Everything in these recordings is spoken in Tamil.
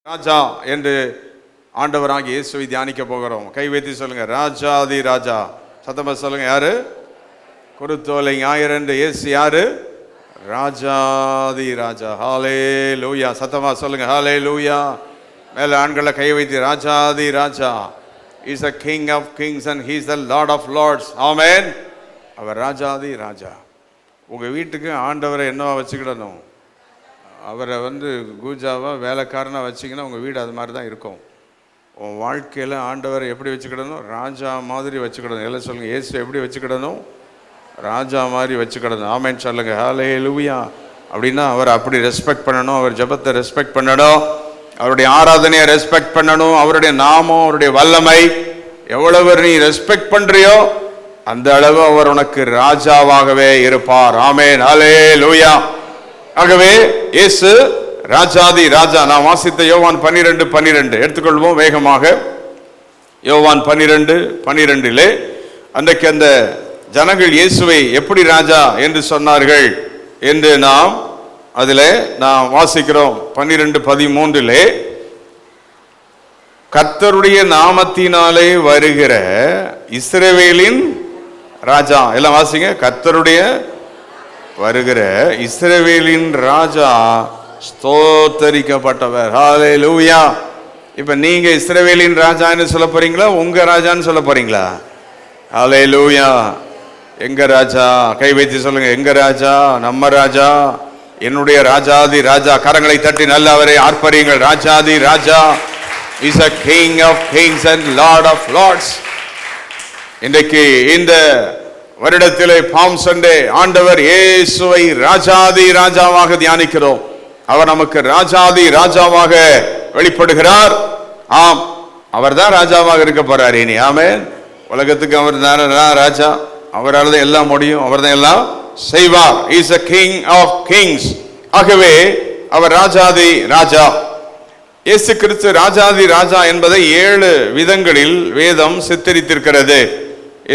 ராஜா என்று ஆண்டவராகிய இயேசுவை தியானிக்க போகிறோம். கை வைத்து சொல்லுங்க, ராஜாதி ராஜா. சத்தமா சொல்லுங்க, யாரு? குருத்தோலை ஞாயிறு என்று இயேசு யாரு? ராஜாதி ராஜா. ஹல்லேலூயா. சத்தமா சொல்லுங்க, ஹல்லேலூயா. மேல ஆண்களை கை வைத்து, ராஜாதி ராஜா. He is the King of kings and he is the Lord of lords. Amen. அவர் ராஜாதி ராஜா. உங்க வீட்டுக்கு ஆண்டவரை என்னவா வச்சுக்கிடணும்? அவரை கூஜாவா வேலைக்காரனாக வச்சிங்கன்னா உங்கள் வீடு அது மாதிரி தான் இருக்கும். உன் வாழ்க்கையில் ஆண்டவரை எப்படி வச்சுக்கிடணும்? ராஜா மாதிரி வச்சுக்கிடணும். எல்லாம் சொல்லுங்கள், இயேசு எப்படி வச்சுக்கிடணும்? ராஜா மாதிரி வச்சுக்கிடணும். ஆமென் சொல்லுங்க, ஹல்லேலூயா. அப்படின்னா அவர் அப்படி ரெஸ்பெக்ட் பண்ணணும், அவர் ஜெபத்தை ரெஸ்பெக்ட் பண்ணணும், அவருடைய ஆராதனையை ரெஸ்பெக்ட் பண்ணணும், அவருடைய நாமம், அவருடைய வல்லமை எவ்வளவு நீ ரெஸ்பெக்ட் பண்ணுறியோ அந்த அளவு அவர் உனக்கு ராஜாவாகவே இருப்பார். ஆமென், ஹல்லேலூயா. ஆகவே இயேசு ராஜாதி ராஜா. நான் வாசித்த யோவான் 12:12 எடுத்துக்கொள்வோம் வேகமாக. யோவான் 12:12 அன்றைக்கு அந்த ஜனங்கள் இயேசுவை எப்படி ராஜா என்று சொன்னார்கள் என்று நாம் வாசிக்கிறோம். 12:13 கர்த்தருடைய நாமத்தினாலே வருகிற இஸ்ரவேலின் ராஜா. எல்லாம் வாசிங்க, கர்த்தருடைய வருகிற இஸ்ரவேலின் ராஜா ஸ்தோத்தரிக்கப்பட்டவர். ஹல்லேலூயா. இப்ப நீங்க இஸ்ரவேலின் ராஜான்னு சொல்ல போறீங்களா, உங்க ராஜான்னு சொல்ல போறீங்களா? ஹல்லேலூயா. எங்க ராஜா? கை வைத்து சொல்லுங்க, எங்க ராஜா? நம்ம ராஜா, என்னுடைய ராஜாதி ராஜா. கரங்களை தட்டி நல்ல அவரை ஆர்ப்பரியுங்கள். ராஜாதி ராஜா is a king of kings and lord of lords. இன்றைக்கு இந்த வருடத்திலே பாம் சண்டே ஆண்டவர் இயேசுவை ராஜாதி ராஜாவாக தியானிக்கிறோம். அவர் நமக்கு ராஜாதி ராஜாவாக வெளிப்படுகிறார். ஆம், அவர் தான் ராஜாவாக இருக்க போறார் இனி. ஆமென். உலகத்துக்கு அவர் தான் ராஜா, அவரால் தான் எல்லாம் முடியும், அவர் தான் எல்லாம் செய்வார். He is a king of kings. ஆகவே அவர் ராஜாதி ராஜா. இயேசு கிறிஸ்து ராஜாதி ராஜா என்பதை 7 விதங்களில் வேதம் சித்தரித்திருக்கிறது.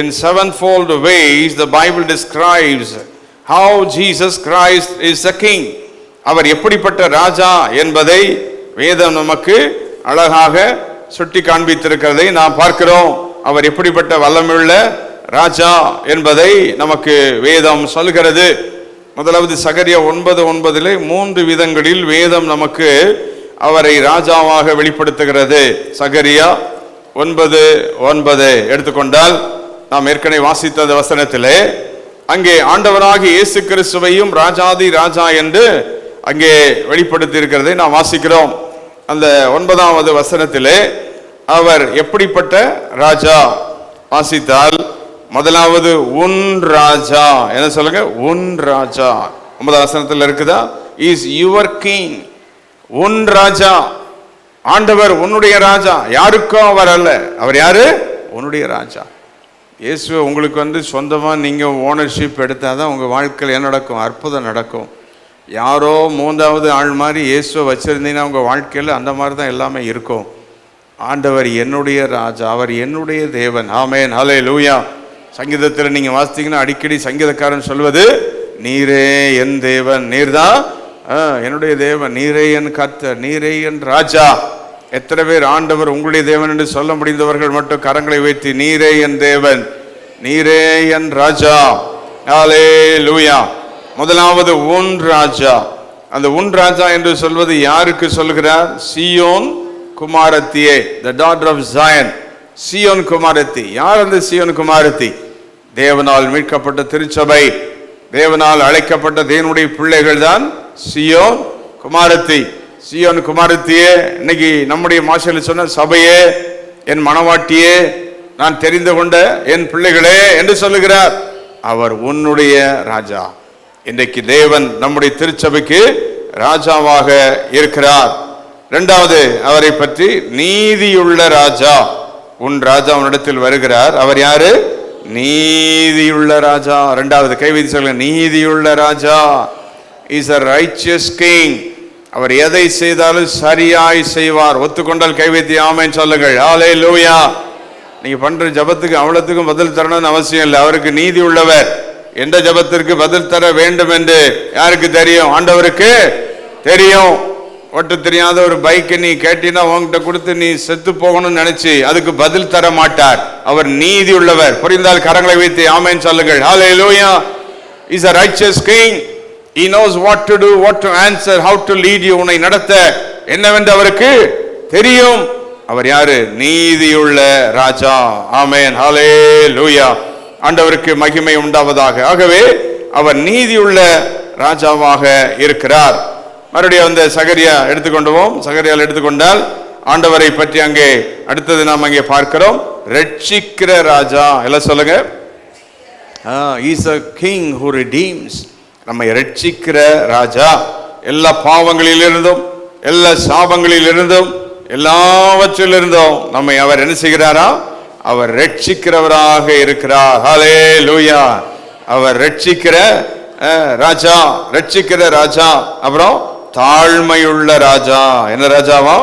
In sevenfold ways the Bible describes how Jesus Christ is the king. அவர் எப்படிப்பட்ட ராஜா என்பதை வேதம் நமக்கு அழகாக சுட்டி காண்பித்திருக்கிறதை நாம் பார்க்கிறோம். அவர் எப்படிப்பட்ட வல்லமையுள்ள ராஜா என்பதை நமக்கு வேதம் சொல்கிறது. முதலாவது சகரியா 9:9 3 விதங்களில் வேதம் நமக்கு அவரை ராஜாவாக வெளிப்படுத்துகிறது. சகரியா 9:9 எடுத்துக்கொண்டால் நாம் ஏற்கனவே வாசித்த அந்த வசனத்திலே அங்கே ஆண்டவராகிய இயேசு கிறிஸ்துவையும் ராஜாதி ராஜா என்று அங்கே வெளிப்படுத்தி இருக்கிறதை நாம் வாசிக்கிறோம். அந்த 9வது வசனத்திலே அவர் எப்படிப்பட்ட ராஜா வாசித்தால், முதலாவது உன் ராஜா. என்ன சொல்லுங்க? உன் ராஜா. 9வது வசனத்தில் இருக்குதா? Is your king. உன் ராஜா. ஆண்டவர் உன்னுடைய ராஜா. யாருக்கும் அவர் அல்ல. அவர் யாரு? உன்னுடைய ராஜா. இயேசுவை உங்களுக்கு சொந்தமாக நீங்கள் ஓனர்ஷிப் எடுத்தால் தான் உங்கள் வாழ்க்கையில் என்ன நடக்கும்? அற்புதம் நடக்கும். யாரோ 3வது ஆள் மாதிரி இயேசுவை வச்சுருந்தீங்கன்னா உங்கள் வாழ்க்கையில் அந்த மாதிரி தான் எல்லாமே இருக்கும். ஆண்டவர் என்னுடைய ராஜா, அவர் என்னுடைய தேவன். ஆமென், ஹல்லேலூயா. சங்கீதத்தில் நீங்கள் வாசித்தீங்கன்னா அடிக்கடி சங்கீதக்காரன் சொல்வது, நீரே என் தேவன், நீர்தான் என்னுடைய தேவன், நீரே என் கர்த்தர், நீரே என் ராஜா. எத்தனை பேர் ஆண்டவர் உங்களுடைய தேவன் என்று சொல்ல முடிந்தவர்கள் மட்டும் கரங்களை வைத்து, நீரே என் தேவன், நீரே என் ராஜா. ஹல்லேலூயா. முதலாவது உன் ராஜா. அந்த உன் ராஜா என்று சொல்வது யாருக்கு சொல்கிறார்? சீயோன் குமாரத்தியே, the daughter of Zion. சீயோன் குமாரத்தி. யார் அந்த சீயோன் குமாரத்தி? தேவனால் மீட்கப்பட்ட திருச்சபை, தேவனால் அழைக்கப்பட்ட தேவனுடைய பிள்ளைகள் தான் சீயோன் குமாரத்தி. சீயோன் குமாரத்தியே. இன்னைக்கு நம்முடைய மாசையில் சொன்ன சபையே, என் மனவாட்டியே, நான் தெரிந்து கொண்ட என் பிள்ளைகளே என்று சொல்லுகிறார். அவர் உன்னுடைய ராஜா. இன்றைக்கு தேவன் நம்முடைய திருச்சபைக்கு ராஜாவாக இருக்கிறார். இரண்டாவது அவரை பற்றி நீதியுள்ள ராஜா. உன் ராஜா உன்னிடத்தில் வருகிறார். அவர் யாரு? நீதியுள்ள ராஜா. இரண்டாவது கை வைத்து சொல்லுங்க, நீதியுள்ள ராஜா. Is a righteous king. அவர் எதை செய்தாலும் சரியாய் செய்வார். ஒத்துக்கொண்டால் கை வைத்து ஆமென் சொல்லுங்கள். ஹல்லேலூயா. நீங்க பண்ற ஜபத்துக்கு அவ்வளவுக்கும் பதில் தரணும்னு அவசியம் இல்லை. அவருக்கு நீதி உள்ளவர். எந்த ஜபத்திற்கு பதில் தர வேண்டும் என்று யாருக்கு தெரியும்? ஆண்டவருக்கு தெரியும். ஓட்ட தெரியாத ஒரு பைக்கை நீ கேட்டினா உங்ககிட்ட கொடுத்து நீ செத்து போகணும்னு நினைச்சு அதுக்கு பதில் தர மாட்டார். அவர் நீதி உள்ளவர். புரிந்தால் கரங்களை வைத்து ஆமென் சொல்லுங்கள். ஹல்லேலூயா. He's a righteous king. He knows what to do, what to answer, how to lead you. உன்னை நடத்த என்னவென்று அவருக்கு தெரியும். அவர் யாரு? நீதியுள்ள ராஜா. ஆமென். ஹல்லேலூயா. ஆண்டவருக்கு மகிமை உண்டாவதாக. ஆகவே அவர் நீதியுள்ள ராஜாவாக இருக்கிறார். மறுபடியும் அந்த சகரியா எடுத்துக்கொண்டுவோம். சகரியால் எடுத்துக்கொண்டால் ஆண்டவரை பற்றி அங்கே அடுத்தது நாம் அங்கே பார்க்கிறோம். ரட்சிக்கிற ராஜா. எல்லாம் சொல்லுங்க. He's a king who redeems. நம்மை ரட்சிக்கிற ராஜா. எல்லா பாவங்களிலிருந்தும் எல்லா சாபங்களிலிருந்தும் எல்லாவற்றிலிருந்தும் நம்மை அவர் என்ன செய்கிறாரா? அவர் ரட்சிக்கிறவராக இருக்கிறார். ஹல்லேலூயா. அவர் ரட்சிக்கிற ராஜா, ரட்சிக்கிற ராஜா. அப்புறம் தாழ்மையுள்ள ராஜா. என்ன ராஜாவா?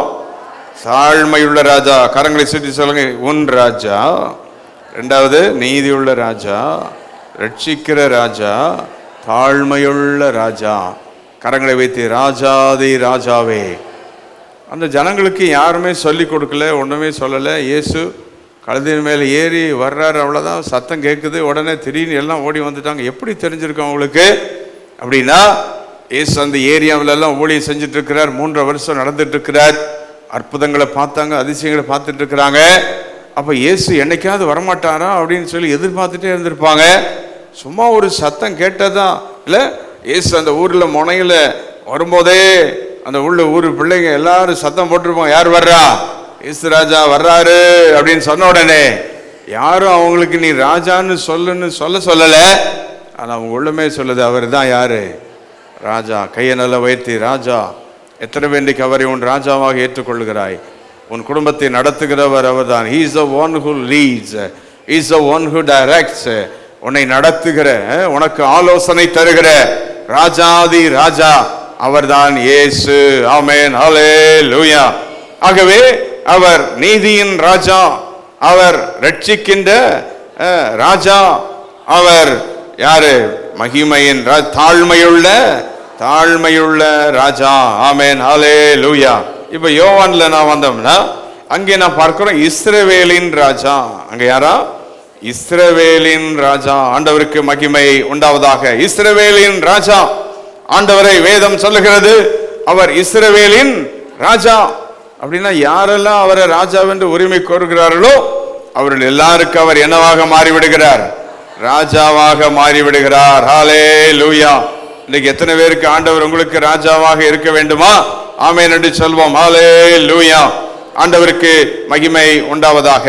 தாழ்மையுள்ள ராஜா. கரங்களை சுற்றி சொல்லுங்க. உன் ராஜா. இரண்டாவது நீதியுள்ள ராஜா, ரட்சிக்கிற ராஜா, தாழ்மையுள்ள ராஜா. கரங்களை வைத்து ராஜாதி ராஜாவே. அந்த ஜனங்களுக்கு யாருமே சொல்லி கொடுக்கல, ஒன்றுமே சொல்லலை. இயேசு கழுதையின் மேலே ஏறி வர்றாரு, அவ்வளோதான். சத்தம் கேட்குது, உடனே திடீர்னு எல்லாம் ஓடி வந்துட்டாங்க. எப்படி தெரிஞ்சிருக்கோம் அவங்களுக்கு அப்படின்னா, இயேசு அந்த ஏரியாவிலெல்லாம் ஊழியம் செஞ்சுட்டு இருக்கிறார். 3 வருஷம் நடந்துட்டு இருக்கிறார். அற்புதங்களை பார்த்தாங்க, அதிசயங்களை பார்த்துட்டு இருக்கிறாங்க. அப்போ இயேசு என்னைக்காவது வரமாட்டாரா அப்படின்னு சொல்லி எதிர்பார்த்துட்டே இருந்திருப்பாங்க. சும்மா ஒரு சத்தம் கேட்டதான் இல்லை. இயேசு அந்த ஊரில் முனையில் வரும்போதே அந்த ஊர் பிள்ளைங்க எல்லாரும் சத்தம் போட்டிருப்போம். யார் வர்றா? இயேசு ராஜா வர்றாரு அப்படின்னு சொன்ன உடனே யாரும் அவங்களுக்கு நீ ராஜான்னு சொல்லலை. ஆனால் அவங்க உள்ளமே சொல்லுது, அவர் தான் யாரு? ராஜா. கையை நல்லா உயர்த்தி, ராஜா. எத்தனை வேண்டிக்கு அவரை உன் ராஜாவாக ஏற்றுக்கொள்கிறாய்? உன் குடும்பத்தை நடத்துகிறவர் அவர் தான். He is the one who leads. He is the one who directs. உன்னை நடத்துகிற, உனக்கு ஆலோசனை தருகிற ராஜாதி ராஜா அவர்தான் இயேசு. ஆமென். ஹல்லேலூயா. ஆகவே அவர் நீதியின் ராஜா, அவர் ரட்சிக்கின்ற ராஜா. அவர் யாரு? மகிமையின் தாழ்மையுள்ள ராஜா. ஆமென். ஹல்லேலூயா. இப்ப யோவான்ல நான் வந்தோம்னா அங்கே நான் பார்க்கிறோம் இஸ்ரவேலின் ராஜா. அங்க யாரா? இஸ்ரவேலின் ராஜா. ஆண்டவருக்கு மகிமை உண்டாவதாக. இஸ்ரவேலின் ராஜா. ஆண்டவரை வேதம் சொல்லுகிறது அவர் இஸ்ரவேலின் ராஜா. அப்படின்னா யாரெல்லாம் அவரை ராஜாவென்று உரிமை கோருகிறார்களோ அவர்கள் எல்லாருக்கும் அவர் என்னவாக மாறிவிடுகிறார்? ராஜாவாக மாறிவிடுகிறார். ஹல்லேலூயா. இன்னைக்கு எத்தனை பேருக்கு ஆண்டவர் உங்களுக்கு ராஜாவாக இருக்க வேண்டுமா? ஆமென் என்று சொல்வோம். ஹல்லேலூயா. ஆண்டவருக்கு மகிமை உண்டாவதாக.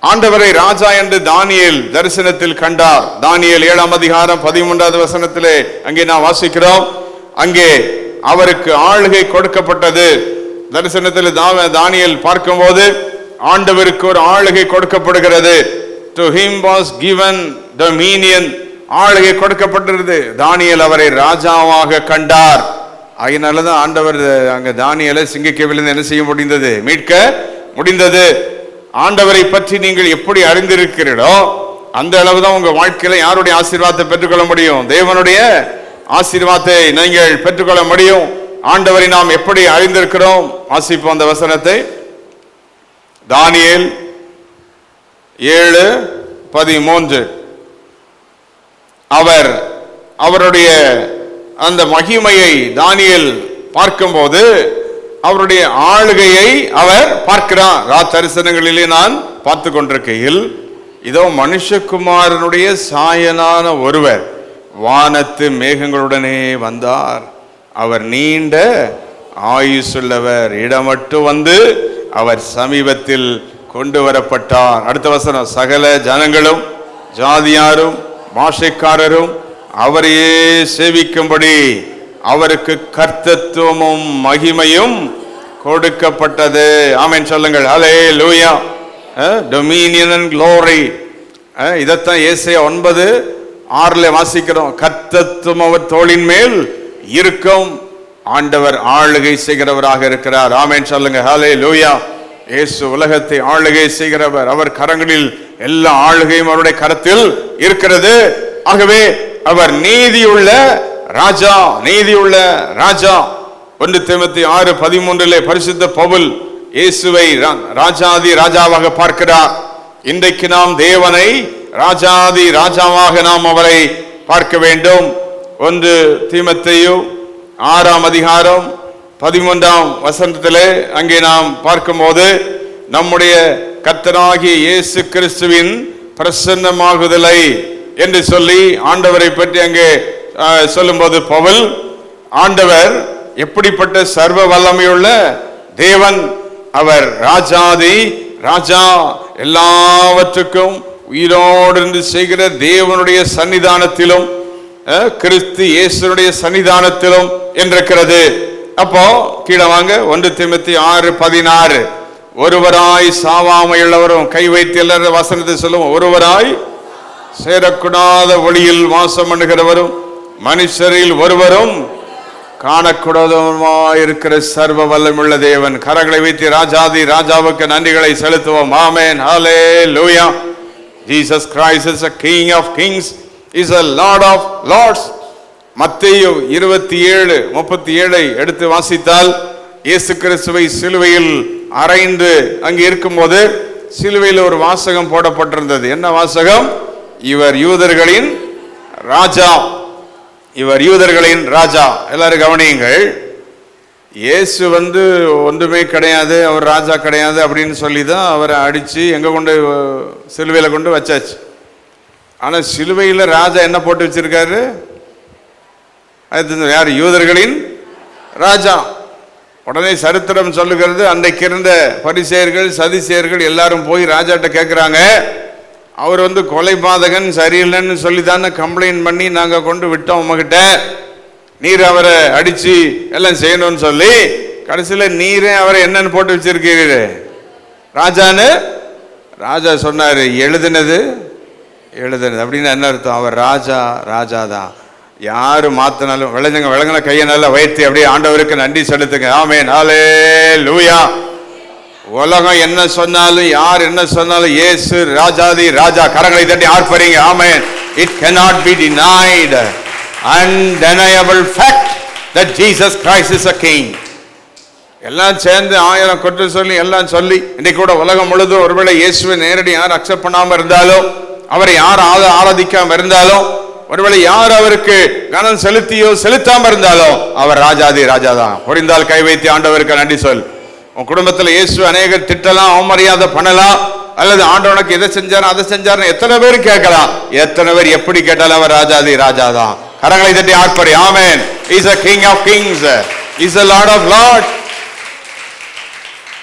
ஆண்டவரை ராஜா என்று தானியேல் தரிசனத்தில் கண்டார். தானியேல் 7ஆம் அதிகாரம் 13வது வசனத்திலே அங்கே நான் வாசிக்கிறோம். அங்கே அவருக்கு ஆளுகை கொடுக்கப்பட்டது. தரிசனத்தில் தானியேல் பார்க்கும்போது ஆண்டவருக்கு ஒரு ஆளுகை கொடுக்கப்படுகிறது. To him was given dominion. ஆளுகை கொடுக்கப்பட்டிருந்தது. தானியேல் அவரை ராஜாவாக கண்டார். அதனாலதான் ஆண்டவர் அங்க தானியேலை சிங்கக்கேவிலிருந்து என்ன செய்ய முடிந்தது? மீட்க முடிந்தது. ஆண்டவரை பற்றி நீங்கள் எப்படி அறிந்திருக்கிறீர்களோ அந்த அளவுதான் உங்க வாழ்க்கையில யாருடைய ஆசீர்வாதத்தை பெற்றுக்கொள்ள முடியும்? தேவனுடைய ஆசீர்வாதத்தை நீங்கள் பெற்றுக்கொள்ள முடியும். ஆண்டவரை நாம் எப்படி அறிந்திருக்கிறோம்? வாசிப்போம் அந்த வசனத்தை. தானியேல் 7:13. அவருடைய அந்த மகிமையை தானியேல் பார்க்கும்போது அவருடைய ஆளுகையை அவர் பார்க்கிறார். தரிசனங்களிலே நான் பார்த்து கொண்டிருக்கையில் இதோ மனுஷகுமாரனுடைய சாயலான ஒருவர் வானத்து மேகங்களுடனே வந்தார். அவர் நீண்ட ஆயுசுள்ளவர். இடமட்டு வந்து அவர் சமீபத்தில் கொண்டு வரப்பட்டார். அடுத்த வசனம். சகல ஜனங்களும் ஜாதியாரும் பாஷைக்காரரும் அவரையே சேவிக்கும்படி அவருக்கு கர்த்தத்துவமும் மகிமையும் கொடுக்கப்பட்டது. ஆமென் சொல்லுங்கள். ஹல்லேலூயா. Dominion and glory. இதைத்தான் ஏசாயா 9:6 வாசிக்கிறோம். கர்த்தத்துவம் அவர் தோளின் மேல் இருக்கும். ஆண்டவர் ஆளுகை செய்கிறவராக இருக்கிறார். ஆமென் சொல்லுங்க. ஹல்லேலூயா. இயேசு உலகத்தை ஆளுகை செய்கிறவர். அவர் கரங்களில் எல்லா ஆளுகையும் அவருடைய கரத்தில் இருக்கிறது. ஆகவே அவர் நீதியுள்ள ராஜா. நீதியுள்ள ராஜா. 1 தீமோத்தேயு 6:13 பரிசுத்த பவுல் இயேசுவை ராஜாதி ராஜாவாக பார்க்கிறார். இன்றைக்கு நாம் தேவனை ராஜாதி ராஜாவாக நாம் அவரை பார்க்க வேண்டும். 1 தீமோத்தேயு 6:13 அங்கே நாம் பார்க்கும்போது நம்முடைய கர்த்தராகிய இயேசு கிறிஸ்துவின் பிரசன்னமாகுதலை என்று சொல்லி ஆண்டவரை பற்றி அங்கே சொல்லும்போது பவுல், ஆண்டவர் எப்படிப்பட்ட சர்வ வல்லமையுள்ள தேவன், அவர் ராஜாதி ராஜா, எல்லாவற்றுக்கும் உயிரோடு இருந்து செய்கிற தேவனுடைய சன்னிதானத்திலும் கிறிஸ்து இயேசுடைய சன்னிதானத்திலும் என்றிருக்கிறது. அப்போ கீழே வாங்க, 1 தீமோத்தேயு 6:16 ஒருவராய் சாவாமையுள்ளவரும், கை வைத்து எல்லாரும் வசனத்தை சொல்லும், ஒருவராய் சேரக்கூடாத ஒளியில் வாசம் பண்ணுகிறவரும் மனுஷரில் ஒருவரும் காணக்கூடாதவருமாயிருக்கிற சர்வ வல்லமுள்ள தேவன். கரங்களை வைத்து ராஜாதி ராஜாவுக்கு நன்றிகளை செலுத்துவோம். ஆமென், ஹல்லேலூயா. Jesus Christ is a King of kings, is a Lord of lords. மத்தேயு 27:37 எடுத்து வாசித்தால், இயேசு கிறிஸ்துவை சிலுவையில் அறைந்து அங்கே இருக்கும்போது சிலுவையில் ஒரு வாசகம் போடப்பட்டிருந்தது. என்ன வாசகம்? இவர் யூதர்களின் ராஜா, இவர் யூதர்களின் ராஜா. எல்லாரும் கவனியுங்கள். இயேசு ஒன்றுமே கிடையாது, அவர் ராஜா கிடையாது அப்படின்னு சொல்லி தான் அவரை அடித்து எங்கே கொண்டு சிலுவையில் கொண்டு வச்சாச்சு. ஆனால் சிலுவையில் ராஜா என்ன போட்டு வச்சிருக்காரு? அது யார்? யூதர்களின் ராஜா. உடனே சரித்திரம் சொல்லுகிறது, அன்றைக்கு இருந்த பரிசேயர்கள் சதிசேயர்கள் எல்லாரும் போய் ராஜாட்ட கேட்குறாங்க, அவர் கொலைபாதகன் சரியில்லைன்னு சொல்லி தானே கம்ப்ளைண்ட் பண்ணி நாங்கள் கொண்டு விட்டோம் உங்ககிட்ட, நீர் அவரை அடித்து எல்லாம் செய்யணும்னு சொல்லி கடைசியில் நீரே அவரை என்னன்னு போட்டு வச்சிருக்கீரு ராஜான்னு. ராஜா சொன்னார், எழுதுனது அப்படின்னு என்ன அர்த்தம்? அவர் ராஜா, ராஜா தான். யாரு மாத்தினாலும் விளங்குன கையை நல்லா வைத்து அப்படியே ஆண்டவருக்கு நன்றி செலுத்துங்க. ஆமென், ஹல்லேலூயா. உலகம் என்ன சொன்னாலும், யார் என்ன சொன்னாலும், இயேசு ராஜாதி ராஜா. கரங்களை தட்டி ஆர்ப்பரிங்க. ஆமென். It cannot be denied, undeniable fact that Jesus Christ is a king. எல்லாம் சேர்ந்து 1000 குற்றம் சொல்லி எல்லாம் சொல்லி இன்னைக்கு கூட உலகம் முழுதும் ஒருவேளை இயேசுவை நேரடி யார் அக்செப்ட் பண்ணாம இருந்தாலும், அவரை யார் ஆராதிக்காம இருந்தாலும், ஒருவேளை யார் அவருக்கு கனம் செலுத்தியோ செலுத்தாம இருந்தாலும், அவர் ராஜாதி ராஜா தான். புரிந்தால் கை வைத்து ஆண்டவருக்கு நன்றி சொல். உன் குடும்பத்தில் இயேசு அநேக திட்டலாம், அவமரியாதை பண்ணலாம், அல்லது ஆண்டவனுக்கு இதை செஞ்சார் அதை செஞ்சார் எத்தனை பேர் கேட்கலாம். எத்தனை பேர் எப்படி கேட்டாலும் அவர் ராஜாதி ராஜா தான். கரங்களை தட்டி ஆர்ப்பரி. ஆமென். He is a King of kings, He is a Lord of lords.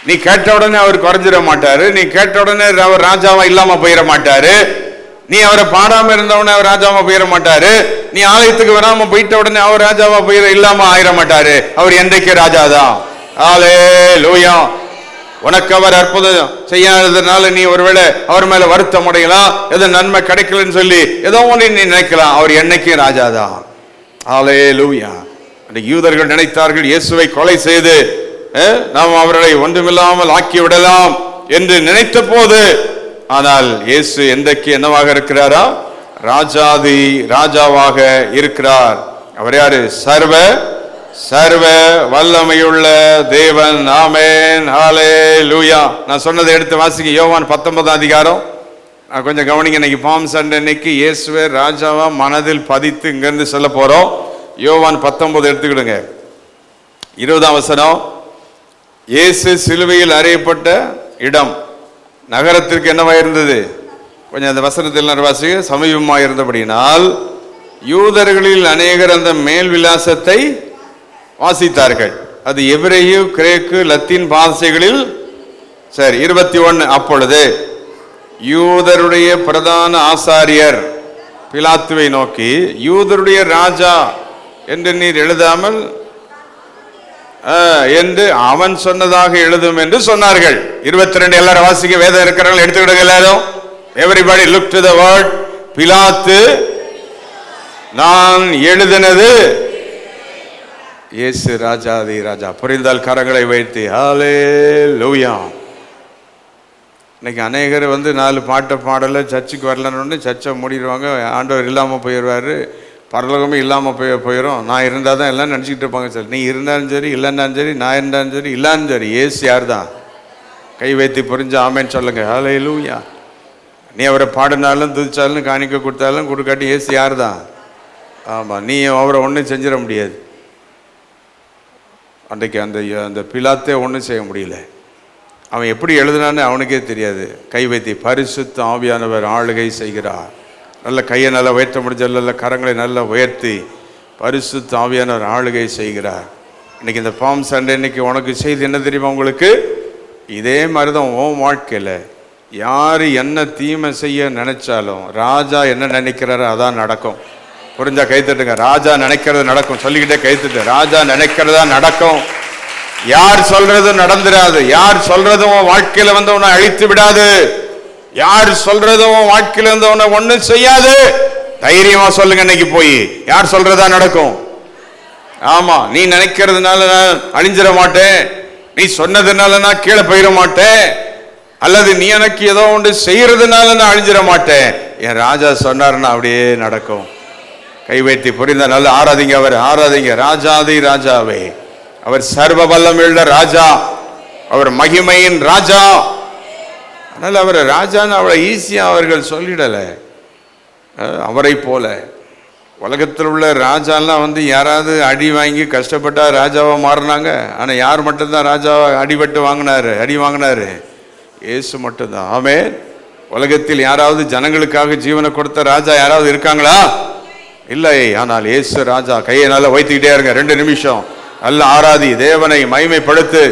நீ கேட்ட உடனே அவர் குறைஞ்சிட மாட்டாரு, நீ கேட்ட உடனே அவர் ராஜாவா இல்லாம போயிட மாட்டாரு, நீ அவரை பாடாம இருந்தவனே அவர் ராஜாவா போயிட மாட்டாரு, நீ ஆலயத்துக்கு வராம போயிட்ட உடனே அவர் ராஜாவா இல்லாம ஆயிட மாட்டாரு. அவர் என்றைக்கு ராஜாதான். ஹல்லேலூயா. உனக்கு அவர் அற்புதம் செய்யாததுனால நீ ஒருவேளை அவர் மேல வருத்தம் அடையலாம், ஏதோ நன்மை கிடைக்கலன்னு சொல்லி ஏதோ ஒன்று நீ நினைக்கலாம். அவர் என்னைக்கும் ராஜாதான். ஹல்லேலூயா. அந்த யூதர்கள் நினைத்தார்கள் இயேசுவை கொலை செய்து நாம் அவர்களை ஒன்றுமில்லாமல் ஆக்கி விடலாம் என்று நினைத்த போது, ஆனால் இயேசு என்றைக்கு என்னவாக இருக்கிறாரா? ராஜாதி ராஜாவாக இருக்கிறார். அவர் யாரு? சர்வ சர்வ வல்லமையுள்ள தேவன். ஆமென், ஹல்லேலூயா. நான் சொன்னதை எடுத்து வாசிங்க. யோவான் 19 நான் கொஞ்சம் கவனிங்க. இன்னைக்கு பாம் சண்டே அன்னைக்கு இயேசுவை ராஜாவா மனதில் பதித்து இங்கிருந்து சொல்ல போறோம். யோவான் 19 எடுத்துக்கிடுங்க. 20 இயேசு சிலுவையில் அறையப்பட்ட இடம் நகரத்திற்கு என்னவாக இருந்தது? கொஞ்சம் அந்த வசனத்தில் வாசிக்க. சமீபமாக இருந்தபடினால் யூதர்களில் அநேகர் அந்த மேல் விலாசத்தை வாசித்தார்கள். அது எபிரேயு, கிரேக்கு, லத்தீன் பாஷைகளில். சரி, 21 அப்பொழுது யூதருடைய பிரதான ஆசாரியர் பிலாத்துவை நோக்கி, யூதருடைய ராஜா என்று நீர் எழுதாமல் என்று அவன் சொன்னதாக எழுதும் என்று சொன்னார்கள். 22 எல்லாரும் வாசிக்க. வேதம் இருக்கிறவங்க எடுத்துக்கிடுங்க எல்லாரும். Everybody look to the word. பிலாத்து நான் எழுதினது இயேசு ராஜாதி ராஜா. புரிந்தால் கரங்களை வைத்து ஹல்லேலூயா. இன்னைக்கு அநேகர் 4 பாட்டை பாடல சர்ச்சுக்கு வரலன்னு சர்ச்சை மூடிடுவாங்க. ஆண்டவர் இல்லாமல் போயிடுவார். பரலோகமே இல்லாமல் போயிடும். நான் இருந்தால் தான் எல்லாம் நினச்சிக்கிட்டு இருப்பாங்க சார். நீ இருந்தாலும் சரி, இல்லைன்னாலும் சரி, நான் இருந்தாலும் சரி, இல்லான்னு சரி, ஏசு யார் தான்? கை வைத்து புரிஞ்சு ஆமேன்னு சொல்லுங்க. ஹல்லேலூயா. நீ அவரை பாடினாலும் துதிச்சாலும் காணிக்க கொடுத்தாலும் கொடுக்காட்டி ஏசு யார் தான்? ஆமாம், நீ அவரை ஒன்றும் செஞ்சிட முடியாது. அன்றைக்கு அந்த பிலாத்தே ஒன்றும் செய்ய முடியல. அவன் எப்படி எழுதுனான்னு அவனுக்கே தெரியாது. கை வைத்து பரிசுத்த ஆவியானவர் ஆளுகை செய்கிறார். நல்ல கையை நல்லா உயர்த்த முடிஞ்ச, நல்ல கரங்களை நல்லா உயர்த்தி பரிசுத்த ஆவியானவர் ஆளுகை செய்கிறார். இன்னைக்கு இந்த பாம் சண்டே இன்னைக்கு உனக்கு செய்தி என்ன தெரியுமா? உங்களுக்கு இதே மாதிரி தான் உன் வாழ்க்கையில் யார் என்ன தீமை செய்ய நினைச்சாலும் ராஜா என்ன நினைக்கிறாரோ அதான் நடக்கும். புரிஞ்சா கைத்தட்டுங்க. ராஜா நினைக்கிறது நடக்கும். சொல்லிக்கிட்டே கைத்தட்டு. ராஜா நினைக்கிறதா நடக்கும். யார் சொல்றதும் நடந்துடாது. யார் சொல்றதும் வாழ்க்கையில வந்து உன்னை அழித்து விடாது. யார் சொல்றதும் வாழ்க்கையில வந்து உன்னை ஒன்னும் செய்யாது. தைரியமா சொல்லுங்க. இன்னைக்கு போய் யார் சொல்றதா நடக்கும். ஆமா, நீ நினைக்கிறதுனால நான் அழிஞ்சிட மாட்டேன், நீ சொன்னதுனால நான் கீழே போயிட மாட்டேன், அல்லது நீ எனக்கு ஏதோ ஒன்று செய்யறதுனால நான் அழிஞ்சிட மாட்டேன். என் ராஜா சொன்னாருன்னா அப்படியே நடக்கும். கை வைத்து புரிந்த நல்ல ஆராதிங்க. அவர் ஆராதிங்க. ராஜாதி ராஜாவே, அவர் சர்வ வல்லமையுள்ள ராஜா, அவர் மகிமையின் ராஜா. அதனால அவர் ராஜான்னு அவ்வளோ ஈஸியா அவர்கள் சொல்லிடலை. அவரை போல உலகத்தில் உள்ள ராஜாலாம் வந்து யாராவது அடி வாங்கி கஷ்டப்பட்டா ராஜாவா மாறினாங்க. ஆனால் யார் மட்டும்தான் ராஜாவா அடிபட்டு வாங்கினாரு, அடி வாங்கினாரு? இயேசு மட்டும்தான். ஆமென். உலகத்தில் யாராவது ஜனங்களுக்காக ஜீவனை கொடுத்த ராஜா யாராவது இருக்காங்களா? இல்லை. ஆனால் இயேசு ராஜா. கையை நல்லா வைத்துக்கிட்டே இருங்க. 2 நிமிஷம் நல்ல ஆராதி, தேவனை மகிமைப்படுத்து.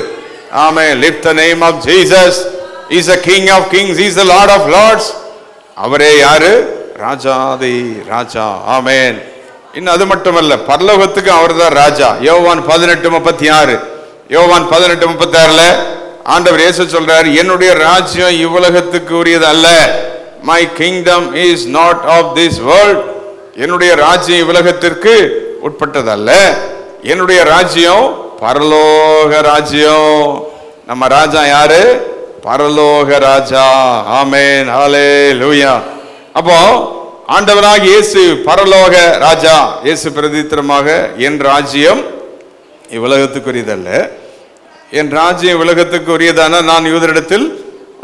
ஆமென். lift the name of Jesus. He is the King of Kings. He is the Lord of Lords. அவரே யாரு? ராஜாதி ராஜா. ஆமென். இன்னும் அது மட்டுமல்ல, பரலோகத்துக்கு அவர் தான் ராஜா. யோவான் 18:36, யோவான் 18:36 ஆண்டவர் இயேசு சொல்றார், என்னுடைய ராஜ்யம் இவ்வுலகத்துக்கு உரியது அல்ல. My kingdom is not of this world. என்னுடைய ராஜ்யம் இவ்வுலகத்திற்கு உட்பட்டதல்ல. என்னுடைய ராஜ்யம் பரலோக ராஜ்யம். நம்ம ராஜா யாரு? பரலோக ராஜா. ஆமென். ஹல்லேலூயா. அப்போ ஆண்டவராக இயேசு பரலோக ராஜா. இயேசு பிரதித்திரமாக என் ராஜ்யம் இவ்வுலகத்துக்குரியதல்ல, என் ராஜ்யம் உலகத்துக்கு உரியதான நான் யூதரிடத்தில்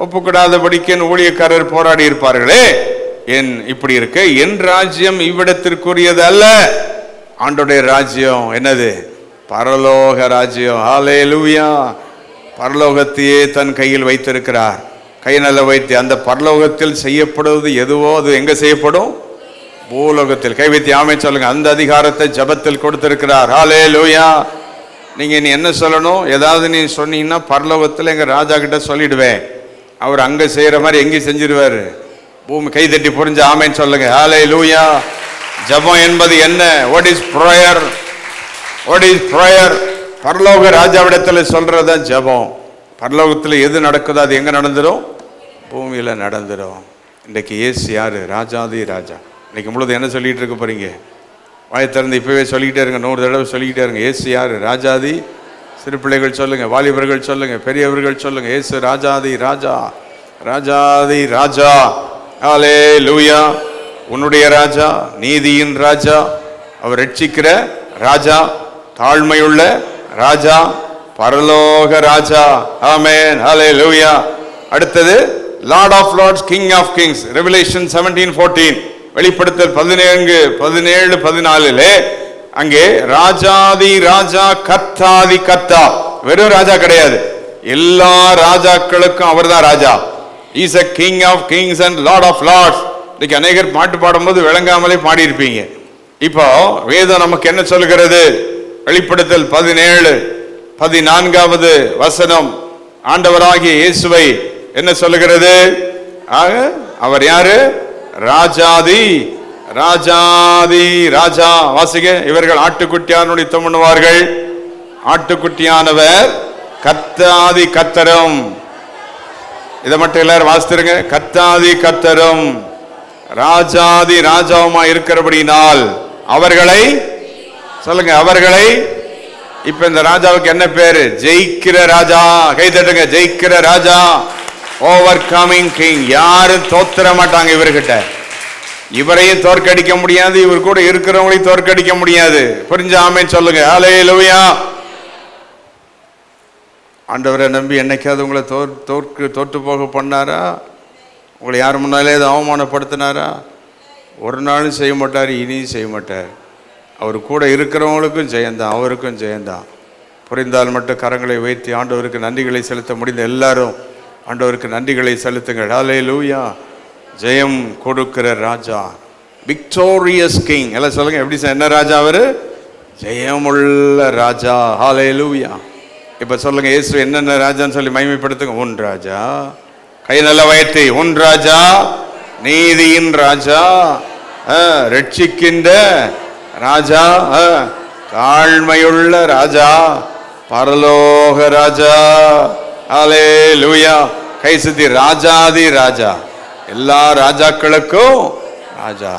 ஒப்புக்கூடாதபடிக்கு என் ஊழியக்காரர் போராடி இருப்பார்களே. என் இப்படி இருக்க என் ராஜ்யம் இவ்விடத்திற்குரியது அல்ல. ஆண்டோடைய ராஜ்யம் என்னது? பரலோக ராஜ்யம். ஹல்லேலூயா. பரலோகத்தையே தன் கையில் வைத்திருக்கிறார். கை நல்ல வைத்து அந்த பரலோகத்தில் செய்யப்படுவது எதுவோ அது எங்க செய்யப்படும்? பூலோகத்தில். கை வைத்து ஆமென் சொல்லுங்க. அந்த அதிகாரத்தை ஜெபத்தில் கொடுத்திருக்கிறார். ஹல்லேலூயா. நீங்க நீ என்ன சொல்லணும்? ஏதாவது நீ சொன்னீங்கன்னா பரலோகத்தில் எங்க ராஜா கிட்ட சொல்லிடுவேன். அவர் அங்க செய்யற மாதிரி எங்கேயும் செஞ்சிருவாரு. பூமி. கை தட்டி புரிஞ்சு ஆமென் சொல்லுங்க. ஹல்லேலூயா. ஜெபம் என்பது என்ன? What is prayer? What is prayer? பரலோக ராஜாவிடத்தில் சொல்றதா ஜெபம். பரலோகத்தில் எது நடக்குதோ அது எங்க நடந்துடும்? பூமியில நடந்துடும். இன்றைக்கு இயேசு யாரு? ராஜாதி ராஜா. இன்னைக்கு முழுது என்ன சொல்லிட்டு இருக்க போறீங்க? வாயை திறந்து இப்பவே சொல்லிக்கிட்டே இருங்க. 100 தடவை சொல்லிக்கிட்டே இருங்க. இயேசு யாரு? ராஜாதி. சிறு பிள்ளைகள் சொல்லுங்க, வாலிபர்கள் சொல்லுங்க, பெரியவர்கள் சொல்லுங்க. இயேசு ராஜாதி ராஜா, ராஜாதி ராஜா. ஹல்லேலூயா. உன்னுடைய ராஜா, நீதியின் ராஜா, அவர் ரட்சிக்கிற ராஜா, தாழ்மையுள்ள ராஜா, பரலோக ராஜா. ஆமென். ஹல்லேலூயா. அடுத்தது lord of lords, king of kings. Revelation 17:14, வெளிப்படுத்தல் 17:14 அங்கே ராஜாதி ராஜா, கர்த்தாதி கர்த்தா. வெறும் ராஜா கிடையாது, எல்லா ராஜாக்களுக்கும் அவர் தான் ராஜா. Is a king of kings and lord of lords. இன்னைக்கு அநேகர் பாட்டு பாடும்போது விளங்காமலே பாடி இருப்பீங்க. இப்போ வேதம் நமக்கு என்ன சொல்கிறது? வெளிப்படுத்தல் 17:14 ஆண்டவராகிய இயேசுவை என்ன சொல்லுகிறது? அவர் யாரு? ராஜாதி ராஜாதி ராஜா. வாசிக்க. இவர்கள் ஆட்டுக்குட்டியானுடைய பண்ணுவார்கள். ஆட்டுக்குட்டியானவர் கர்த்தாதி கர்த்தரும். இதை மட்டும் எல்லாரும் வாசித்துருங்க. கர்த்தாதி கர்த்தரும் ராஜாதி ராஜாவுமா இருக்கிறபடினால் அவர்களை சொல்லுங்க, அவர்களை. இப்ப இந்த ராஜாவுக்கு என்ன பேரு? ஜெயிக்கிற ராஜா. கை தட்டுங்க. ஜெயிக்கிற ராஜா, ஓவர் கமிங் கிங். யாரும் தோத்துற மாட்டாங்க இவர்கிட்ட. இவரையும் தோற்கடிக்க முடியாது, இவர் கூட இருக்கிறவங்களையும் தோற்கடிக்க முடியாது. புரிஞ்ச ஆமென் சொல்லுங்க. ஹல்லேலூயா. ஆண்டவரை நம்பி என்னைக்காவது உங்களை தோற்று போக பண்ணாரா? உங்களை யார் முன்னாலே அதை அவமானப்படுத்தினாரா? ஒரு நாளும் செய்ய மாட்டார், இனியும் செய்ய மாட்டார். அவர் கூட இருக்கிறவங்களுக்கும் ஜெயந்தான், அவருக்கும் ஜெயந்தான். புரிந்தால் மட்டும் கரங்களை வைத்து ஆண்டவருக்கு நன்றிகளை செலுத்த முடிந்த எல்லாரும் ஆண்டவருக்கு நன்றிகளை செலுத்துங்கள். ஹல்லேலூயா. ஜெயம் கொடுக்கிற ராஜா, விக்டோரியஸ் கிங். எல்லாம் சொல்லுங்க, எப்படி என்ன ராஜா அவரு? ஜெயமுள்ள ராஜா. ஹல்லேலூயா. இப்ப சொல்லுங்க, இயேசு என்னென்ன ராஜான்னு சொல்லி மகிமைப்படுத்துங்க. உன் ராஜா, கை நல்ல வயத்தை, உன் ராஜா, நீதியின் ராஜா, ரட்சிக்கின்ற ராஜா, தாழ்மையுள்ள ராஜா, பரலோக ராஜா. ஹல்லேலூயா. கை சுத்தி, ராஜாதி ராஜா, எல்லா ராஜாக்களுக்கும் ராஜா.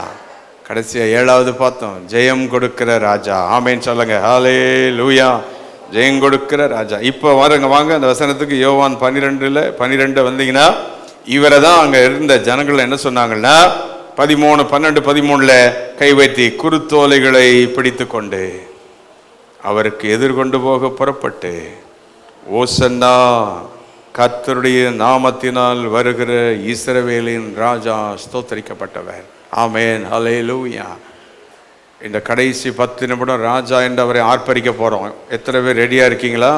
கடைசியா 7வது பார்த்தோம், ஜெயம் கொடுக்கிற ராஜா. ஆமென் சொல்லுங்க. ஹல்லேலூயா. ஜெயம் கொடுக்கிற ராஜா. இப்போ வாங்க அந்த வசனத்துக்கு. யோவான் 12 வந்தீங்கன்னா, இவரை தான் அங்க இருந்த ஜனங்கள் என்ன சொன்னாங்கன்னா, 13 கை வைத்தி குருத்தோலைகளை பிடித்து கொண்டு அவருக்கு எதிர்கொண்டு போக புறப்பட்டு, ஓசன்னா, கர்த்தருடைய நாமத்தினால் வருகிற இஸ்ரவேலின் ராஜா ஸ்தோத்தரிக்கப்பட்டவர். ஆமென். ஹல்லேலூயா. இந்த கடைசி 10 நிமிடம் ராஜா என்று அவரை ஆர்ப்பரிக்க போகிறோம். எத்தனை பேர் ரெடியாக இருக்கீங்களா?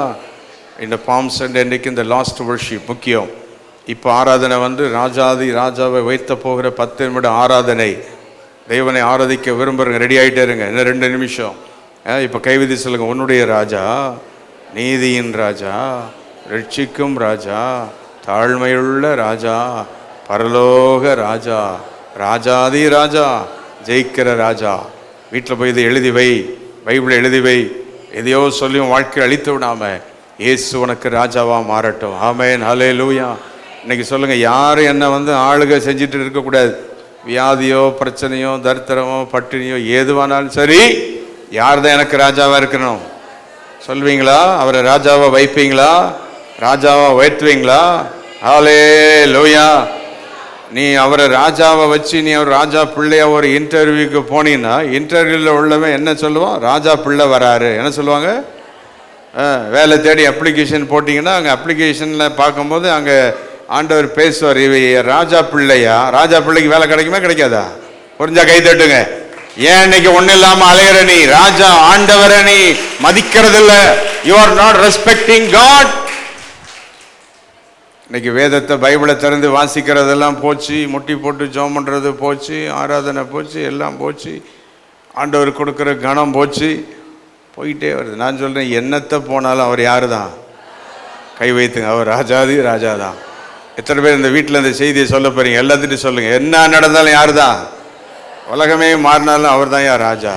இந்த பாம் சண்டே அன்றைக்கு இந்த லாஸ்ட் வர்ஷிப் முக்கியம். இப்போ ஆராதனை ராஜாதி ராஜாவை வைத்த போகிற 10 நிமிட ஆராதனை. தேவனை ஆராதிக்க விரும்புகிறங்க, ரெடி ஆகிட்டே இருங்க. இன்னும் 2 நிமிஷம். இப்போ கைவிதி சொல்லுங்கள், உன்னுடைய ராஜா, நீதியின் ராஜா, ரட்சிக்கும் ராஜா, தாழ்மையுள்ள ராஜா, பரலோக ராஜா, ராஜாதி ராஜா, ஜெயிக்கிற ராஜா. வீட்டில் போய் இதை எழுதி வை, பைபிளை எழுதி வை. எதையோ சொல்லியும் வாழ்க்கை அழித்து விடாம இயேசு உனக்கு ராஜாவா மாறட்டும். ஆமென். ஹல்லேலூயா. இன்னைக்கு சொல்லுங்க, யாரும் என்ன ஆளுகை செஞ்சுட்டு இருக்கக்கூடாது. வியாதியோ பிரச்சனையோ தரித்திரமோ பட்டினியோ எதுவானாலும் சரி, யார் தான் எனக்கு ராஜாவா இருக்கணும் சொல்வீங்களா? அவரை ராஜாவா வைப்பீங்களா? ராஜாவா உயர்த்துவீங்களா? ஹல்லேலூயா. நீ அவரை ராஜாவை வச்சு நீ அவர் ராஜா பிள்ளையா ஒரு இன்டர்வியூக்கு போனீங்கன்னா, இன்டர்வியூவில் உள்ளவன் என்ன சொல்லுவான்? ராஜா பிள்ளை வராரு. என்ன சொல்லுவாங்க? வேலை தேடி அப்ளிகேஷன் போட்டிங்கன்னா, அங்கே அப்ளிகேஷனில் பார்க்கும்போது அங்கே ஆண்டவர் பேசுவார், இவ ராஜா பிள்ளையா? ராஜா பிள்ளைக்கு வேலை கிடைக்குமா கிடைக்காதா? புரிஞ்சா கை தட்டுங்க. ஏன் இன்னைக்கு ஒன்றும் இல்லாமல் அலையிற நீ? ராஜா ஆண்டவரை நீ மதிக்கிறதில்ல. You are not respecting God. இன்னைக்கு வேதத்தை பைபிளை திறந்து வாசிக்கிறதெல்லாம் போச்சு, முட்டி போட்டு ஜெபம் பண்ணுறது போச்சு, ஆராதனை போச்சு, எல்லாம் போச்சு, ஆண்டவர் கொடுக்குற கணம் போச்சு, போயிட்டே வருது. நான் சொல்கிறேன், என்னத்தை போனாலும் அவர் யாரு தான்? கை வைத்துங்க, அவர் ராஜாதி ராஜா தான். எத்தனை பேர் இந்த வீட்டில் இந்த செய்தியை சொல்ல போறீங்க? எல்லாத்துட்டும் சொல்லுங்கள், என்ன நடந்தாலும் யார் தான்? உலகமே மாறினாலும் அவர் தான் யார்? ராஜா.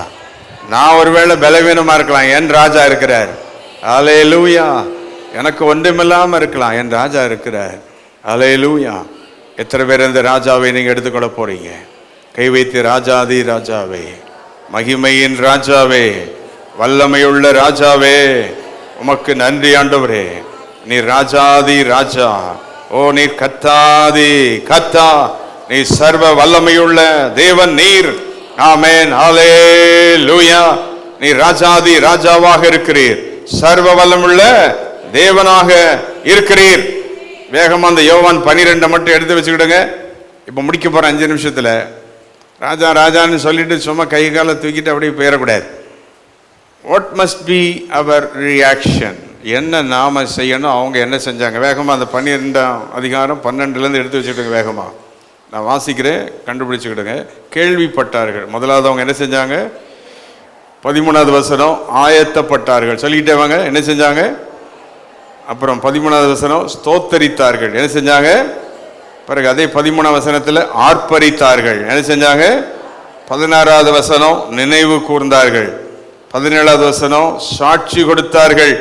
நான் ஒருவேளை பலவீனமாக இருக்கலாம், என் ராஜா இருக்கிறார். ஹல்லேலூயா. எனக்கு ஒன்றுமில்லாமல் இருக்கலாம், என் ராஜா இருக்கிறார். ஹல்லேலூயா. எத்தனை பேர் இந்த ராஜாவை நீங்கள் எடுத்துக்கொள்ள போறீங்க? கை வைத்து, ராஜாதி ராஜாவே, மகிமையின் ராஜாவே, வல்லமையுள்ள ராஜாவே, உமக்கு நன்றி ஆண்டவரே. நீ ராஜாதி ராஜா. ஓ நீர் கத்தாதி கத்தா, நீ சர்வ வல்லமையுள்ள தேவன் நீர். ஆமென். ஹல்லேலூயா. நீ ராஜாதி ராஜாவாக இருக்கிறீர், சர்வ வல்லமுள்ள தேவனாக இருக்கிறீர். வேகமா அந்த யோவான் 12 மட்டும் எடுத்து வச்சுக்கிடுங்க. இப்போ முடிக்க போற 5 நிமிஷத்துல. ராஜா ராஜான்னு சொல்லிட்டு சும்மா கை காலை தூக்கிட்டு அப்படியே போயிடக்கூடாது. What must be our reaction? என்ன நாம செய்யணும், அவங்க என்ன செஞ்சாங்க? வேகமா அந்த 12ஆம் அதிகாரம் 12லேருந்து எடுத்து வச்சுக்கிடுங்க. வேகமா நான் வாசிக்கிறேன், கண்டுபிடிச்சுக்கிடுங்க. கேள்விப்பட்டார்கள். முதலாவது அவங்க என்ன செஞ்சாங்க? 13வது வசனம், ஆயத்தப்பட்டார்கள். சொல்லிக்கிட்டே வாங்க, என்ன செஞ்சாங்க? அப்புறம் 13வது வசனம், ஸ்தோத்தரித்தார்கள். என்ன செஞ்சாங்க? பிறகு அதே 13ஆம் வசனத்தில் ஆர்ப்பரித்தார்கள். என்ன செஞ்சாங்க? 16வது வசனம், நினைவு கூர்ந்தார்கள். 17வது வசனம், சாட்சி கொடுத்தார்கள்.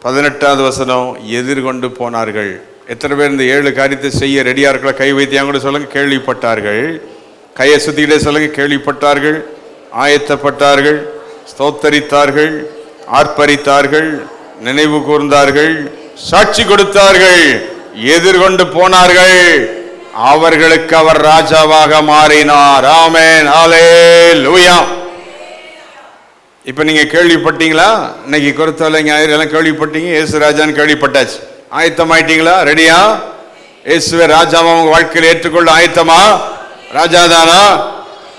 18வது வசனம், எதிர்கொண்டு போனார்கள். எத்தனை பேர் இந்த 7 காரியத்தை செய்ய ரெடியா இருக்கல? கை வைத்தியாங்க கூட சொல்லுங்க. கேள்விப்பட்டார்கள். கையை சுத்திக்கிட்டே சொல்லுங்க. கேள்விப்பட்டார்கள், ஆயத்தப்பட்டார்கள், ஸ்தோத்தரித்தார்கள், ஆர்ப்பரித்தார்கள், நினைவு கூர்ந்தார்கள், சாட்சி கொடுத்தார்கள், எதிர்கொண்டு போனார்கள். அவர்களுக்கு அவர் ராஜாவாக மாறினார். ஆமென், ஹல்லேலூயா. இப்ப நீங்க கேள்விப்பட்டீங்களா? இன்னைக்கு குருத்தோலை ஞாயிறு எல்லாம் கேள்விப்பட்டீங்க. இயேசு ராஜான்னு கேள்விப்பட்டாச்சு. ஆயத்தமாயிட்டீங்களா? ரெடியா? இயேசுவை ராஜாவா உங்க வாழ்க்கையில் ஏற்றுக்கொள்ள ஆயத்தமா? ராஜாதானா?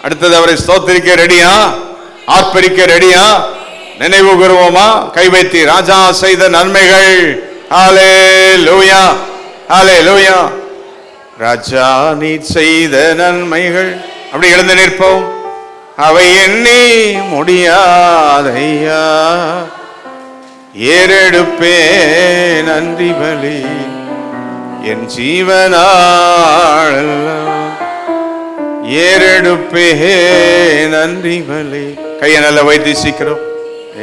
அடுத்தது அவரை ஸ்தோத்திரிக்க ரெடியா? ஆர்ப்பரிக்க ரெடியா? நினைவு கூறுவோமா? கை வைத்து ராஜா செய்த நன்மைகள். ஹல்லேலூயா, ஹல்லேலூயா. ராஜா நீ செய்த நன்மைகள். அப்படி எழுந்து நிற்போம். அவை எண்ணி முடியாதையா, ஏறெடுப்பே நன்றி பலி என் ஜீவனாளெல்லாம், ஏறெடுப்பே நன்றி பலி. கையை நல்ல வைத்து சீக்கிரம்.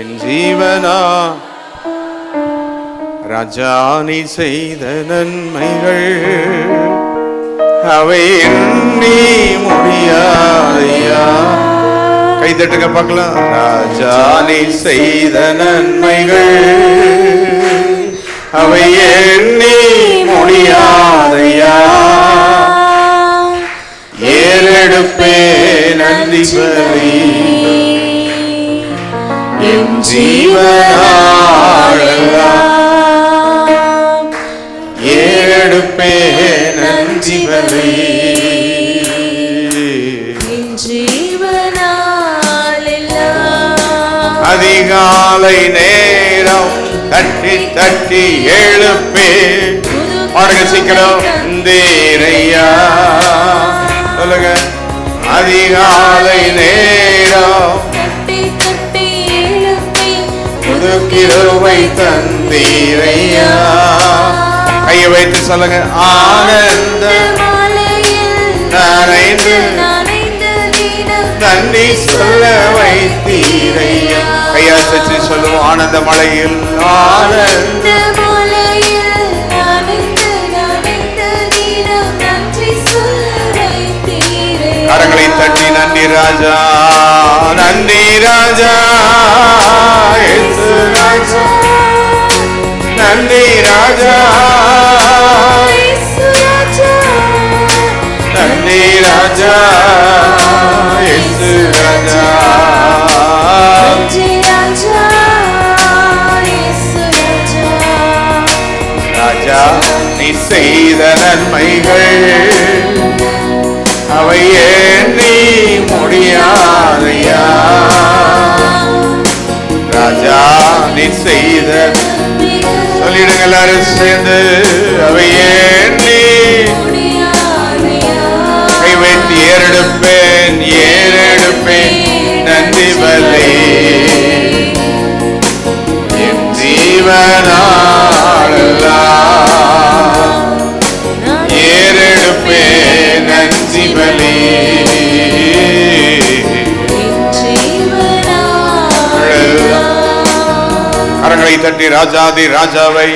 என் ஜீவனா ராஜா நீ செய்த நன்மைகள் அவை எண்ணி முடியாதையா. கை தட்டுங்க பார்க்கலாம். ராஜா நீ செய்த நன்மைகள் அவை எண்ணி முடியாதையா, ஏறெடுப்பே நன்றி பலி என் ஜீவனாளெல்லாம், ஏறெடுப்பே நன்றி பலி என் ஜீவனாளெல்லாம். அதிகாலை நேரம் தட்டி தட்டி எழுப்பே. பாருங்க சீக்கிரம். தேரையா சொல்லுங்க. அதிகாலை நேரம் கிருபை தந்தீரையா. கையை வைத்து சொல்லுங்க. ஆனந்த நனைந்து நன்றி சொல்ல வைத்தீரையா. கையாசி சொல்லுவோம். ஆனந்த மலையில் ஆனந்த கரங்களை தட்டி நன்றி ராஜா, நன்றி ராஜா, நன்றி ராஜா, நன்றி ராஜா, ராஜா ராஜா நீ செய்த நன்மைகள் அவை எண்ணி முடியாதையா. ராஜா நீ செய்த சொல்லிடுங்க எல்லாரும் சேர்ந்து. அவை எண்ணி கை வைத்து ஏறெடுப்பேன், ஏறெடுப்பேன் நன்றி பலி என் ஜீவனாளெல்லாம், ஏறெடுப்பேன் நன்றி பலி. கரங்களை தட்டி ராஜாதி ராஜாவை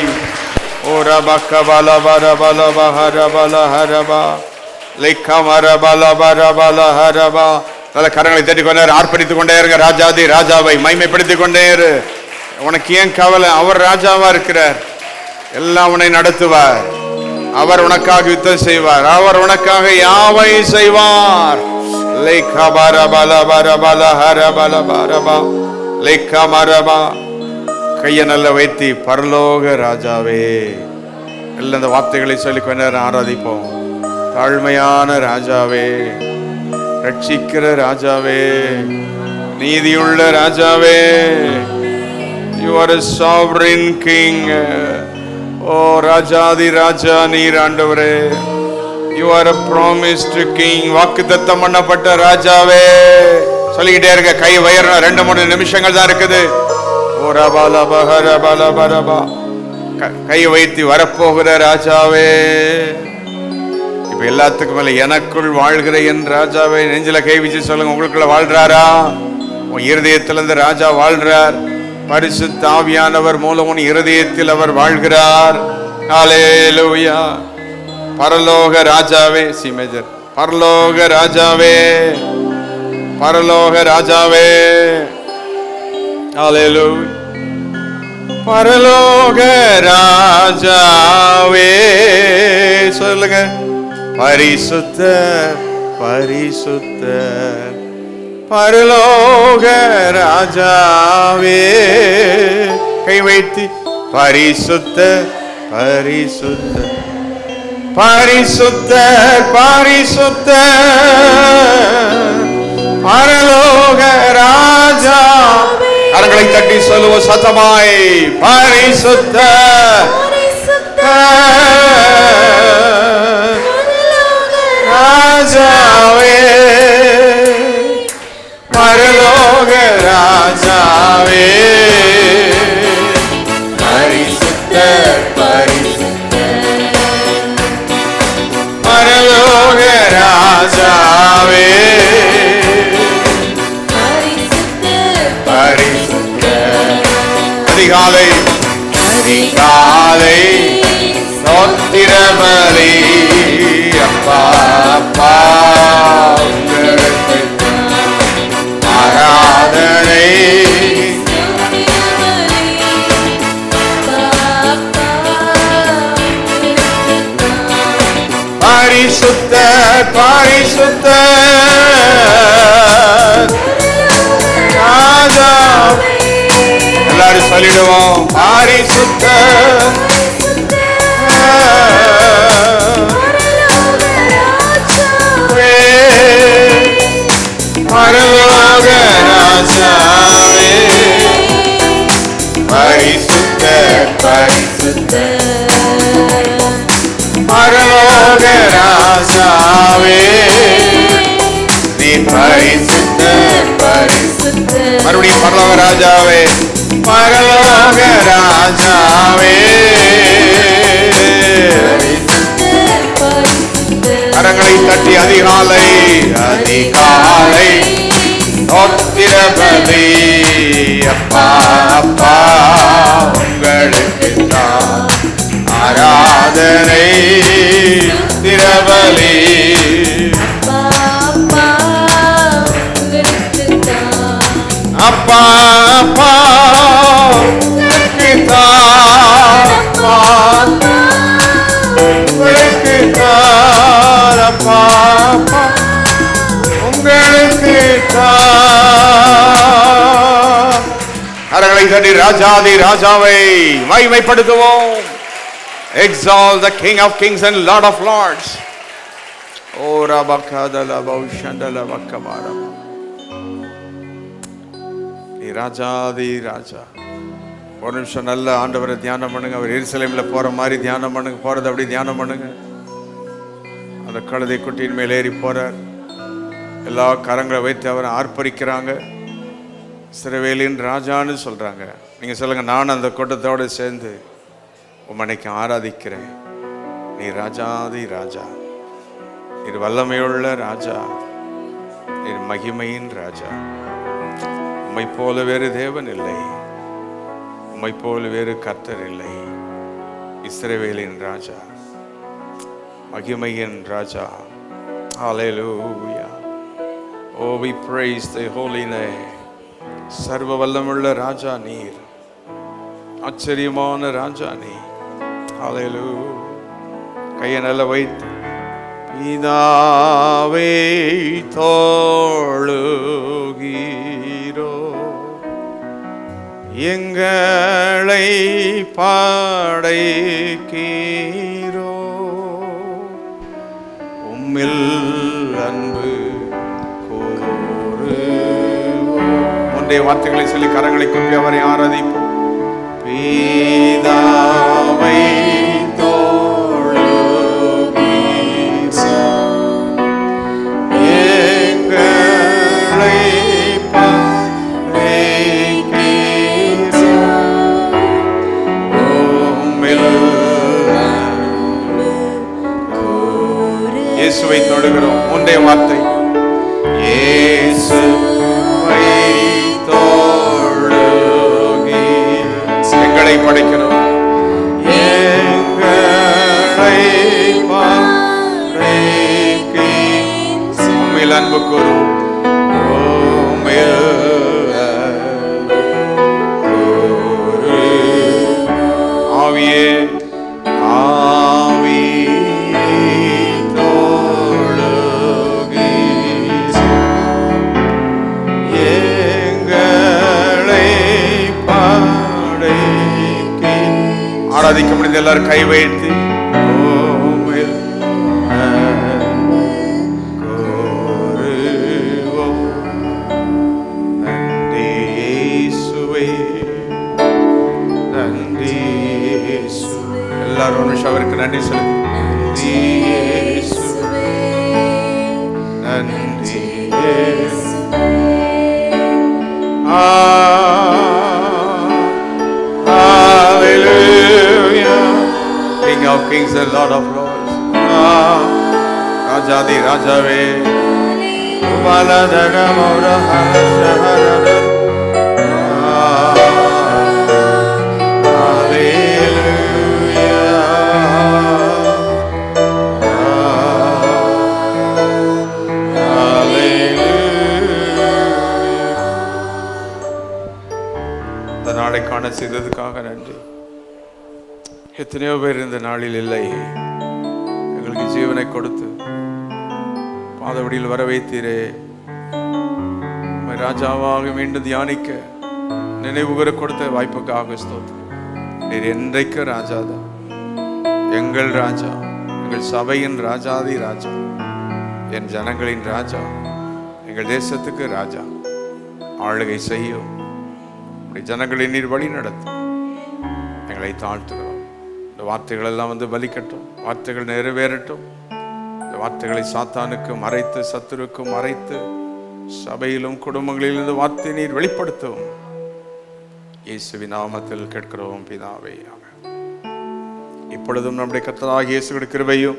ஓ ரபக பல பர பல பஹர பல ஹரபா லைக்கமர பல பர பல ஹரபா. நல்ல கரங்களை தட்டி கொண்டே ஆர்ப்பரித்துக் கொண்டே இருங்க. ராஜாதி ராஜாவை மைமைப்படுத்திக் கொண்டே இரு. உனக்கு ஏன் கவலை? அவர் ராஜாவா இருக்கிறார். எல்லாம் உன்னை நடத்துவார். அவர் உனக்காக யுத்தம் செய்வார். அவர் உனக்காக யாவை செய்வார். லைக்கமர பல பர பல ஹரபல பரபா லைக்கமரபா. கையை நல்ல வைத்தி பரலோக ராஜாவே எல்லாம் இந்த வார்த்தைகளை சொல்லி கொஞ்ச நேரம் ஆராதிப்போம். தாழ்மையான ராஜாவே, ரட்சிக்கிற ராஜாவே, நீதியுள்ள ராஜாவே, you are a sovereign king. ஓ ராஜாதி ராஜா நீர் ஆண்டவரே, you are a promised king. வாக்குத்தத்தம் பண்ணப்பட்ட ராஜாவே. சொல்லிக்கிட்டே இருக்க. கை வயறணும். 2-3 நிமிஷங்கள் தான் இருக்குது. கை வைத்து வரப்போகிற ராஜாவே. இப்ப எல்லாத்துக்கும் மேல எனக்குள் வாழ்கிற என் ராஜாவே. நெஞ்சில கை வச்சு சொல்லுங்க. உங்களுக்குள்ள வாழ்றாரா? உன் இருதயத்தில் இருந்து ராஜா வாழ்றார். பரிசுத்த ஆவியானவர் மூலம் உன் இருதயத்தில் அவர் வாழ்கிறார். ஹல்லேலூயா. பரலோக ராஜாவே. C major. பரலோக ராஜாவே, பரலோக ராஜாவே. ஹல்லேலூயா. பரலோக ராஜாவே சொல்லுங்க. பரிசுத்தர் பரிசுத்தர் பரலோக ராஜாவே. கை வைத்து பரிசுத்தர் பரிசுத்தர் பரிசுத்தர் பரிசுத்தர் பரலோக ராஜா. கரங்களை தட்டி சொல்லுவோம் சத்தமாய், பரிசுத்தர் ராஜாவே பரலோக ராஜாவே. பரிசுத்தர் பரிசுத்தர் பரலோக ராஜாவே. பரிசுத்தர் அதிகாலை அதிகாலை ஸ்தோத்திர பலி அப்பா அப்பா உங்களுக்கு ஆராதனை. பரிசுத்தர் பரிசுத்தர் ராஜா. எல்லாரும் சொல்லிடுவோம் பரிசுத்தர் பரலோக ராஜாவே. பரிசுத்தர் பரிசுத்தர் பரலோக ராஜாவே. நீ பரிசுத்தர் பரிசுத்தர். மறுபடியும் பரலோக ராஜாவே பரலோக ராஜாவே. கரங்களை தட்டி அதிகாலை அதிகாலை ஸ்தோத்திர பலி அப்பா அப்பா உங்களுக்கு தான் ஆராதனை. திரபலி அப்பா அப்பா உங்களுக்கு தான் உங்களுக்கு தான் அப்பா அப்பா உங்களுக்கு தான். கரங்களை தட்டி ராஜாதி ராஜாவை மகிமைப்படுத்துவோம். Exalt the King of Kings and Lord of Lords. O Rabakadala Baushandala Bakkamara. நீ ராஜாதி ராஜா. ஒரு நிமிஷம் நல்ல ஆண்டவரை தியானம் பண்ணுங்க. அவர் எருசலேம்ல போற மாதிரி தியானம் பண்ணுங்க. போறது அப்படி தியானம் பண்ணுங்க. அந்த கழுதை குட்டியின் மேல் ஏறி போறார். எல்லா கரங்களை வைத்து அவரை ஆர்ப்பரிக்கிறாங்க. இஸ்ரவேலின் ராஜான்னு சொல்றாங்க. நீங்க சொல்லுங்க, நான் அந்த கூட்டத்தோடு சேர்ந்து உமனைக்கு ஆராதிக்கிறேன். நீ ராஜாதி ராஜா, நீர் வல்லமையுள்ள ராஜா, நீர் மகிமையின் ராஜா. உம்மை போல வேறு தேவன் இல்லை, உம்மை போல வேறு கர்த்தர் இல்லை. இஸ்ரவேலின் ராஜா, மகிமையின் ராஜா. Hallelujah. Oh, we praise the holy name. சர்வ வல்லமுள்ள ராஜா நீர், ஆச்சரியமான ராஜா நீ. Hallelujah. கையை நல்ல வைத்து பிதாவே தோழுகீரோ, எங்களை படைக்கீரோ, உம்மில் அன்பு கூறுவோம். முந்தைய வார்த்தைகளை சொல்லி கரங்களை கூப்பி அவரை ஆராதிப்போம். பிதாவை இயேசுவை தொழுகிறோம். முந்தைய வார்த்தை இயேசுவை தொழுகி எங்களை படைக்கிறோம். எங்களை படைக்கி உம்மில் அன்பு கூறும். ஆவியே ஆவி தோ ஆராதிக்க முடிந்த எல்லாரும் கை வைத்து எல்லாரும் ஒரு நிமிஷம் அவருக்கு நன்றி செலுத்தி நன்றி. Hallelujah, King of Kings and Lord of Lords. ராஜாதி ராஜாவே நாளை காண செய்ததுக்காக நன்றி. எத்தனையோ பேர் இந்த நாளில் இல்லை, எங்களுக்கு ஜீவனை கொடுத்து பாதவடியில் வர வைத்தீரே. ராஜாவாக மீண்டும் தியானிக்க நினைவுகூர கொடுத்த வாய்ப்புக்காக ஸ்தோத்திரம். நீர் என்றைக்கு ராஜாதான், எங்கள் ராஜா, எங்கள் சபையின் ராஜாதி ராஜா, என் ஜனங்களின் ராஜா, எங்கள் தேசத்துக்கு ராஜா. ஆளுகை செய்யும் ஜனங்களை நீர் வழி நடத்தும். எங்களை தாழ்த்துகிறோம். இந்த வார்த்தைகள் எல்லாம் வந்து பலிக்கட்டும், வார்த்தைகள் நிறைவேறட்டும். இந்த வார்த்தைகளை சாத்தானுக்கு மறைத்து, சத்துருக்கு மறைத்து, சபையிலும் குடும்பங்களிலும் இந்த வார்த்தை நீர் வெளிப்படுத்தும். இயேசுவின் நாமத்தில் கேட்கிறோம் பிதாவே, ஆமென். இப்பொழுதும் நம்முடைய கர்த்தராகிய இயேசுவின் கிருபையும்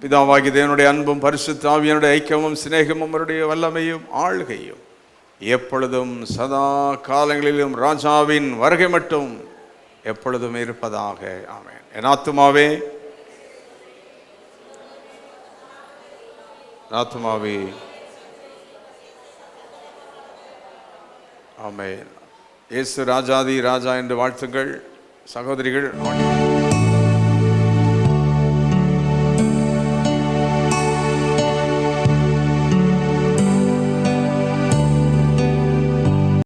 பிதாவாகிய தேவனுடைய அன்பும் பரிசுத்த ஆவியானுடைய ஐக்கியமும் சிநேகமும் அவருடைய வல்லமையும் ஆளுகையும் எப்பொழுதும் சதா காலங்களிலும் ராஜாவின் வருகை மட்டும் எப்பொழுதும் இருப்பதாக. ஆமென். என் ஆத்துமாவே, ஆத்துமாவே, ஆமென். இயேசு ராஜாதி ராஜா என்று வாழ்த்துங்கள் சகோதரிகள்.